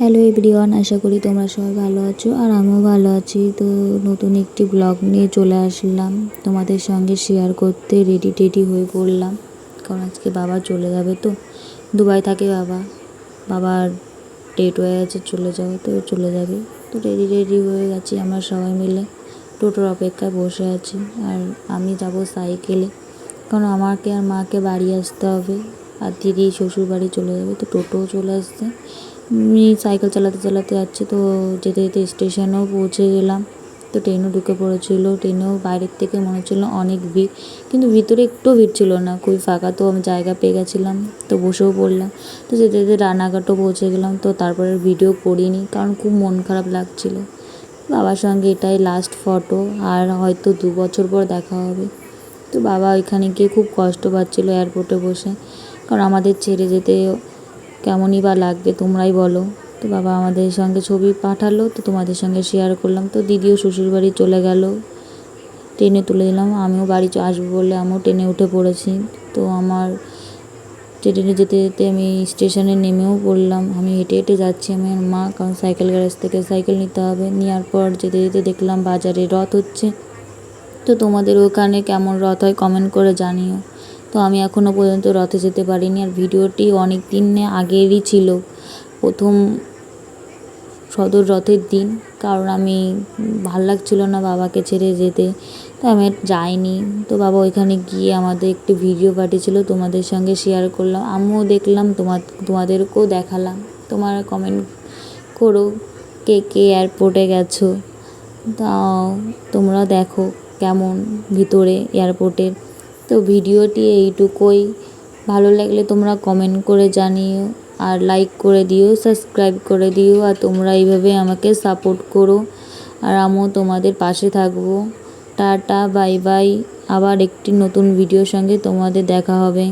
Hello everyone, আশা করি তোমরা সবাই ভালো আছো আর আমিও ভালো আছি। তো নতুন একটি ব্লগ নিয়ে চলে আসলাম তোমাদের সঙ্গে শেয়ার করতে। রেডি হয়ে পড়লাম, কারণ আজকে বাবা চলে যাবে। তো দুবাই থাকে বাবার ডেট হয়ে আছে চলে যাবে, তো চলে যাবে। তো রেডি হয়ে গেছি, আমরা সবাই মিলে টোটোর অপেক্ষায় বসে আছি। আর আমি যাব সাইকেলে, কারণ আমাকে আর মাকে বাড়ি আসতে হবে, আর দিদি শ্বশুর বাড়ি চলে যাবে। তো টোটোও চলে আসছে, আমি সাইকেল চালাতে চালাতে যাচ্ছি। তো যেতে যেতে স্টেশনেও পৌঁছে গেলাম। তো ট্রেনও ঢুকে পড়েছিল। ট্রেনেও বাইরের থেকে মনে হচ্ছিলো অনেক ভিড়, কিন্তু ভিতরে একটু ভিড় ছিল না, খুবই ফাঁকা। তো আমি জায়গা পেয়ে গেছিলাম, তো বসেও পড়লাম। তো যেতে যেতে রানাঘাটও পৌঁছে গেলাম। তো তারপরে ভিডিও করিনি, কারণ খুব মন খারাপ লাগছিল। বাবার সঙ্গে এটাই লাস্ট ফটো, আর হয়তো 2 বছর পর দেখা হবে। তো বাবা ওইখানে গিয়ে খুব কষ্ট পাচ্ছিলো এয়ারপোর্টে বসে, কারণ আমাদের ছেড়ে যেতে কেমনই বা লাগবে তোমরাই বলো। তো বাবা আমাদের সঙ্গে ছবি পাঠালো, তো তোমাদের সঙ্গে শেয়ার করলাম। তো দিদিও শ্বশুরবাড়ি চলে গেল, ট্রেনে তুলে দিলাম। আমিও বাড়ি আসবো বলে আমিও ট্রেনে উঠে পড়েছি। তো আমার ট্রেনে যেতে যেতে আমি স্টেশনে নেমেও পড়লাম। আমি হেঁটে হেঁটে যাচ্ছি, আমি আর মা, কারণ সাইকেল গ্যারেজ থেকে সাইকেল নিতে হবে। নেওয়ার পর যেতে যেতে দেখলাম বাজারে রথ হচ্ছে। তো তোমাদের ওখানে কেমন রথ হয় কমেন্ট করে জানিও। তো আমি এখনও পর্যন্ত রথে যেতে পারিনি, আর ভিডিওটি অনেক দিন আগেরই ছিল, প্রথম সদর রথের দিন। কারণ আমি ভাল লাগছিল না বাবাকে ছেড়ে যেতে, তো আমি যাইনি। তো বাবা ওইখানে গিয়ে আমাদের একটি ভিডিও পাঠিয়েছিল, তোমাদের সঙ্গে শেয়ার করলাম। আমিও দেখলাম, তোমাদেরকেও দেখালাম। তোমরা কমেন্ট করো কে কে এয়ারপোর্টে গেছো, তাও তোমরা দেখো কেমন ভিতরে এয়ারপোর্টের। তো ভিডিওটি এইটুকুই, ভালো লাগলে তোমরা কমেন্ট করে জানিও, আর লাইক করে দিও, সাবস্ক্রাইব করে দিও। আর তোমরা এইভাবে আমাকে সাপোর্ট করো, আর আমিও তোমাদের পাশে থাকবো। Tata, bye bye. আবার একটি নতুন ভিডিওর সঙ্গে তোমাদের দেখা হবে।